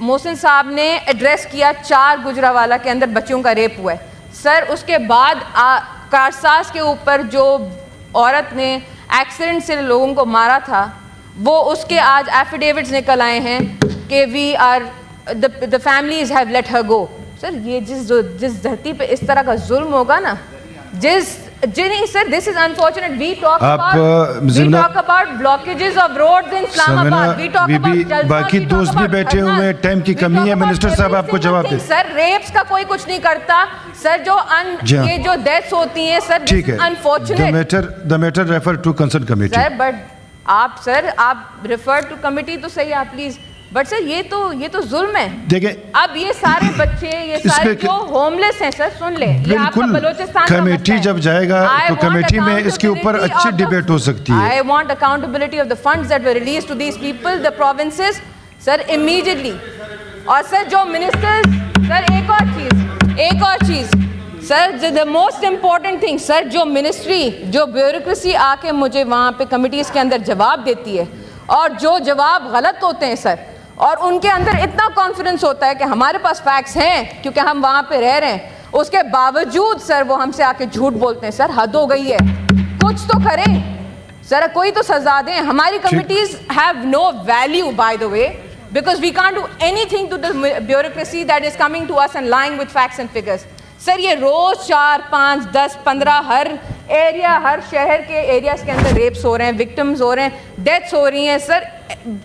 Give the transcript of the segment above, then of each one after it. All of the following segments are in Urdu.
محسن صاحب نے ایڈریس کیا 4 گجرانوالہ کے اندر بچوں کا ریپ ہوا ہے سر. اس کے بعد کارساز کے اوپر جو عورت نے ایکسیڈنٹ سے لوگوں کو مارا تھا وہ اس کے آج ایفیڈیوٹس نکل آئے ہیں کہ we are the families have let her go. Sir یہ جس دھرتی پہ اس طرح کا ظلم ہوگا نا نہیں سر this is unfortunate. We talk about blockages of roads in Islamabad. We talk about باقی دوست بھی بیٹھے ہوئے ہیں, ٹائم کی کمی ہے, منسٹر صاحب آپ کو جواب دیں. سر ریپس کا کوئی کچھ نہیں کرتا سر, یہ جو ڈیتھس ہوتی ہیں سر ٹھیک ہے, the matter refer to concerned committee. Sir but آپ ریفر ٹو کمیٹی تو صحیح آپ پلیز, بٹ سر یہ تو ظلم ہے. دیکھیں اب یہ سارے بچے یہ سارے جو ہوم لیس ہیں سر سن لیں, یہ آپ کا بلوچستان کمیٹی جب جائے گا تو کمیٹی میں اس کے اوپر اچھی ڈیبیٹ ہو سکتی ہے. I want accountability of the funds that were released to these people, the provinces, sir immediately. اور سر جو منسٹرز, سر ایک اور چیز سر, the most important thing سر, جو منسٹری جو بیوروکریسی آ کے مجھے وہاں پہ کمیٹیز کے اندر جواب دیتی ہے اور جو جواب غلط ہوتے ہیں سر, اور ان کے اندر اتنا کانفیڈنس ہوتا ہے کہ ہمارے پاس فیکٹس ہیں کیونکہ ہم وہاں پہ رہ رہے ہیں, اس کے باوجود سر وہ ہم سے آ کے جھوٹ بولتے ہیں. سر حد ہو گئی ہے, کچھ تو کریں سر, کوئی تو سزا دیں. ہماری committees have no value by the way because we can't do anything to the bureaucracy that is coming to us and lying with facts and figures. سر یہ روز 4, 5, 10, 15 ہر ایریا, ہر شہر کے ایریاز کے اندر ریپس ہو رہے ہیں, وکٹمز ہو رہے ہیں, ڈیتھس ہو رہی ہیں sir,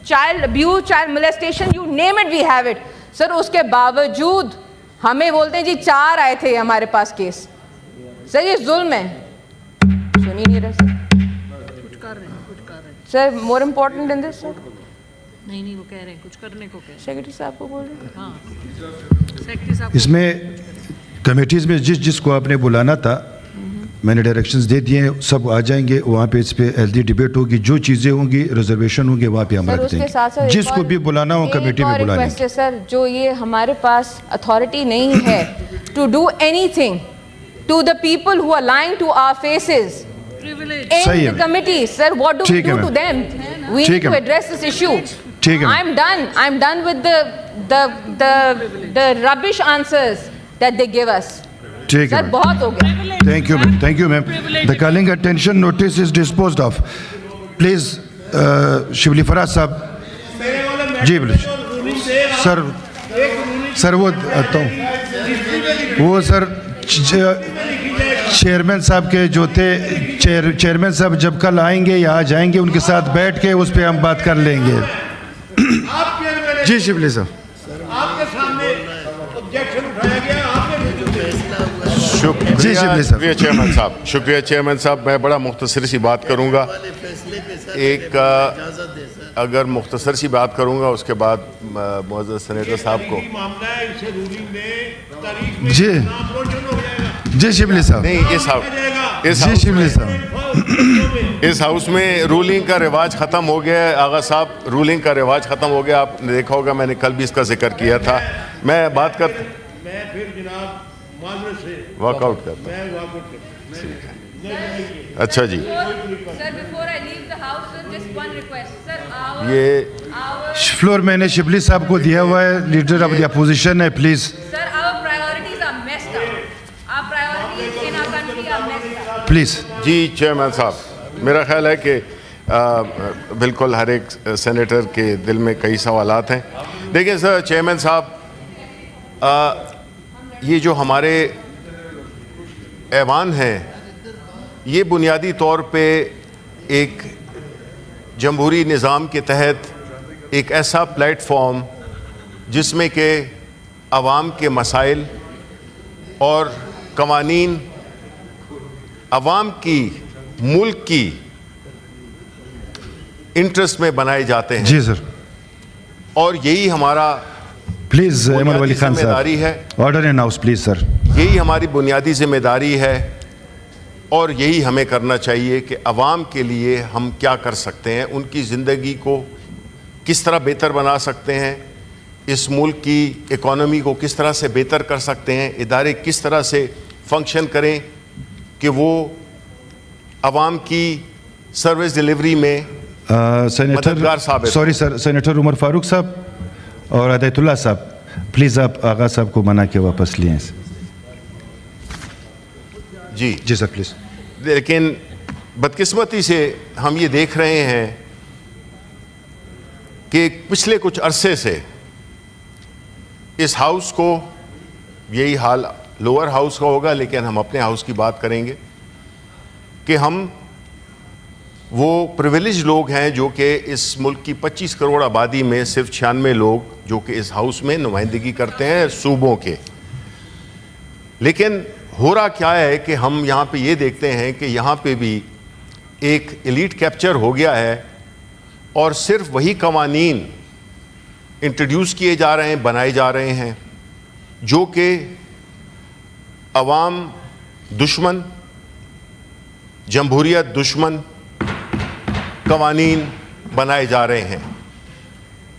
child abuse, child molestation, you name it we have it. Sir اس کے باوجود ہمیں بولتے ہیں جی 4 آئے تھے ہمارے پاس کیس. سر یہ ظلم ہے, سنی نہیں رہے سر, کچھ کر رہے ہیں سر مور امپورٹنٹ ان دس. سر نہیں وہ کہہ رہے ہیں کچھ کرنے کو, سیکرٹری صاحب کو بول رہے ہیں. ہاں سیکرٹری صاحب اس میں کمیٹیز میں جس کو آپ نے بلانا تھا میں نے ڈائریکشنز دے دیے ہیں, سب آ جائیں گے وہاں پہ, اس پہ ہیلدی ڈیبیٹ ہوگی, جو چیزیں ہوں گی ریزرویشن ہوں گے وہاں پہ ہم رکھ دیں گے, جس کو بھی بلانا ہو کمیٹی میں بلا لیں گے. سر جو یہ ہمارے پاس اتھارٹی نہیں ہے to do anything to the people who are lying to our faces in the committee, sir, what do we do to them? We need to address this issue. I'm done with the rubbish answers that they give us. Sir, bahut ho gaya. Thank you ma'am. The calling attention notice is disposed of. Please Shibli Faraz sahab ji sir وہ آتا ہوں, وہ سر چیئرمین صاحب کے جو تھے, چیئرمین صاحب جب کل آئیں گے یا آ جائیں گے ان کے ساتھ بیٹھ کے اس پہ ہم بات کر لیں گے. جی شبلی صاحب آپ کے سامنے objection اٹھایا گیا, آپ نے شکریہ چیئرمین صاحب, شکریہ چیئرمین صاحب. میں بڑا مختصر سی بات کروں گا, اگر مختصر سی بات کروں گا, اس کے بعد معزز سینیٹر صاحب کو. جی شبلی صاحب, نہیں اس ہاؤس میں رولنگ کا رواج ختم ہو گیا ہے. آغا صاحب, رولنگ کا رواج ختم ہو گیا, آپ نے دیکھا ہوگا, میں نے کل بھی اس کا ذکر کیا تھا. میں بات کر میں پھر جناب معذرت سے واک آؤٹ کرتا ہوں. اچھا جی, یہ فلور میں نے شبلی صاحب کو دیا ہوا ہے, لیڈر آف دی اپوزیشن ہے, پلیز پلیز. جی چیئرمین صاحب, میرا خیال ہے کہ بالکل ہر ایک سینیٹر کے دل میں کئی سوالات ہیں. دیکھیں سر چیئرمین صاحب, یہ جو ہمارے ایوان ہیں یہ بنیادی طور پہ ایک جمہوری نظام کے تحت ایک ایسا پلیٹ فارم جس میں کہ عوام کے مسائل اور قوانین عوام کی, ملک کی انٹرسٹ میں بنائے جاتے ہیں. جی سر, اور یہی ہمارا پلیز احمد ولی خان ذمہ داری ہے. Order in house please sir. یہی ہماری بنیادی ذمہ داری ہے اور یہی ہمیں کرنا چاہیے کہ عوام کے لیے ہم کیا کر سکتے ہیں, ان کی زندگی کو کس طرح بہتر بنا سکتے ہیں, اس ملک کی اکانومی کو کس طرح سے بہتر کر سکتے ہیں, ادارے کس طرح سے فنکشن کریں کہ وہ عوام کی سروس ڈیلیوری میں مددگار ثابت. سوری سر, سینیٹر عمر فاروق صاحب, اور ہدایت اللہ صاحب پلیز آپ آغا صاحب کو منا کے واپس لیں. جی جی سر پلیز. لیکن بدقسمتی سے ہم یہ دیکھ رہے ہیں کہ پچھلے کچھ عرصے سے اس ہاؤس کو, یہی حال لوور ہاؤس کا ہوگا لیکن ہم اپنے ہاؤس کی بات کریں گے, کہ ہم وہ پریویلیج لوگ ہیں جو کہ اس ملک کی 25 کروڑ آبادی میں صرف 96 لوگ جو کہ اس ہاؤس میں نمائندگی کرتے ہیں صوبوں کے. لیکن ہو رہا کیا ہے کہ ہم یہاں پہ یہ دیکھتے ہیں کہ یہاں پہ بھی ایک ایلیٹ کیپچر ہو گیا ہے اور صرف وہی قوانین انٹروڈیوس کیے جا رہے ہیں, بنائے جا رہے ہیں جو کہ عوام دشمن, جمہوریت دشمن قوانین بنائے جا رہے ہیں.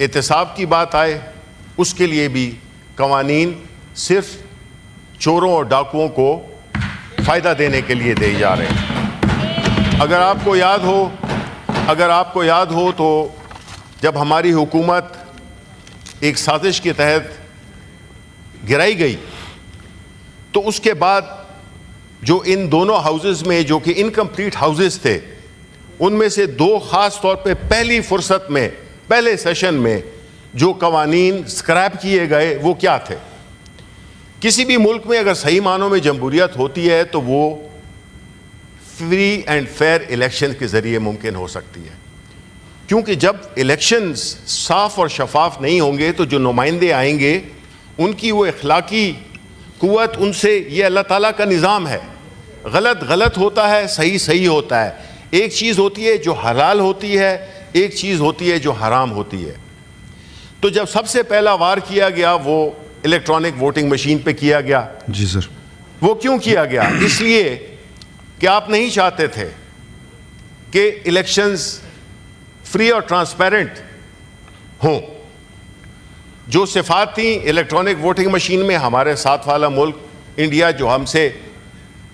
احتساب کی بات آئے اس کے لیے بھی قوانین صرف چوروں اور ڈاکوؤں کو فائدہ دینے کے لیے دیے جا رہے ہیں. اگر آپ کو یاد ہو تو جب ہماری حکومت ایک سازش کے تحت گرائی گئی تو اس کے بعد جو ان دونوں ہاؤسز میں جو کہ انکمپلیٹ ہاؤسز تھے ان میں سے 2 خاص طور پہ پہلی فرصت میں پہلے سیشن میں جو قوانین سکریپ کیے گئے وہ کیا تھے. کسی بھی ملک میں اگر صحیح معنوں میں جمہوریت ہوتی ہے تو وہ فری اینڈ فیئر الیکشن کے ذریعے ممکن ہو سکتی ہے, کیونکہ جب الیکشنز صاف اور شفاف نہیں ہوں گے تو جو نمائندے آئیں گے ان کی وہ اخلاقی قوت ان سے, یہ اللہ تعالیٰ کا نظام ہے, غلط غلط ہوتا ہے, صحیح صحیح ہوتا ہے. ایک چیز ہوتی ہے جو حلال ہوتی ہے, ایک چیز ہوتی ہے جو حرام ہوتی ہے. تو جب سب سے پہلا وار کیا گیا وہ الیکٹرانک ووٹنگ مشین پہ کیا گیا. جی سر. وہ کیوں کیا گیا؟ اس لیے کہ آپ نہیں چاہتے تھے کہ الیکشنز فری اور ٹرانسپیرنٹ ہوں. جو صفات تھیں الیکٹرانک ووٹنگ مشین میں, ہمارے ساتھ والا ملک انڈیا جو ہم سے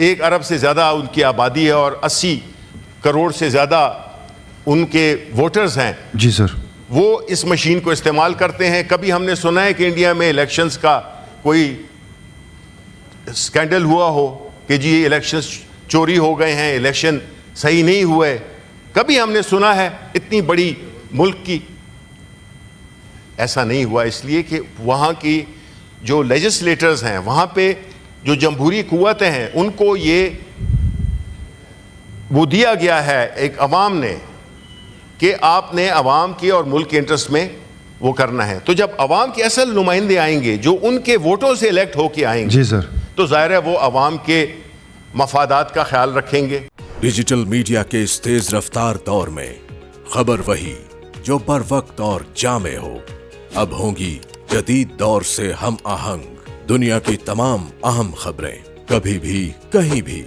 1 ارب سے زیادہ ان کی آبادی ہے اور 80 کروڑ سے زیادہ ان کے ووٹرز ہیں. جی سر. وہ اس مشین کو استعمال کرتے ہیں. کبھی ہم نے سنا ہے کہ انڈیا میں الیکشنز کا کوئی سکینڈل ہوا ہو کہ جی الیکشنز چوری ہو گئے ہیں, الیکشن صحیح نہیں ہوئے؟ کبھی ہم نے سنا ہے اتنی بڑی ملک کی؟ ایسا نہیں ہوا, اس لیے کہ وہاں کی جو لیجسلیٹرز ہیں, وہاں پہ جو جمہوری قوتیں ہیں, ان کو یہ وہ دیا گیا ہے ایک عوام نے کہ آپ نے عوام کے اور ملک کے انٹرسٹ میں وہ کرنا ہے. تو جب عوام کے اصل نمائندے آئیں گے جو ان کے ووٹوں سے الیکٹ ہو کے آئیں گے, جی سر, تو ظاہر ہے وہ عوام کے مفادات کا خیال رکھیں گے. ڈیجیٹل میڈیا کے اس تیز رفتار دور میں خبر وہی جو بر وقت اور جامع ہو. اب ہوں گی جدید دور سے ہم آہنگ دنیا کی تمام اہم خبریں, کبھی بھی کہیں بھی,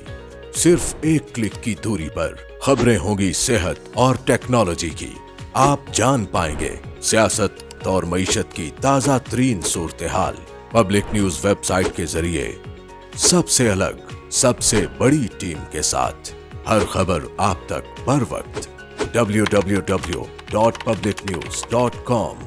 صرف ایک کلک کی دوری پر. خبریں ہوں گی صحت اور ٹیکنالوجی کی. آپ جان پائیں گے سیاست اور معیشت کی تازہ ترین صورتحال. پبلک نیوز ویب سائٹ کے ذریعے سب سے الگ, سب سے بڑی ٹیم کے ساتھ ہر خبر آپ تک بر وقت. www.publicnews.com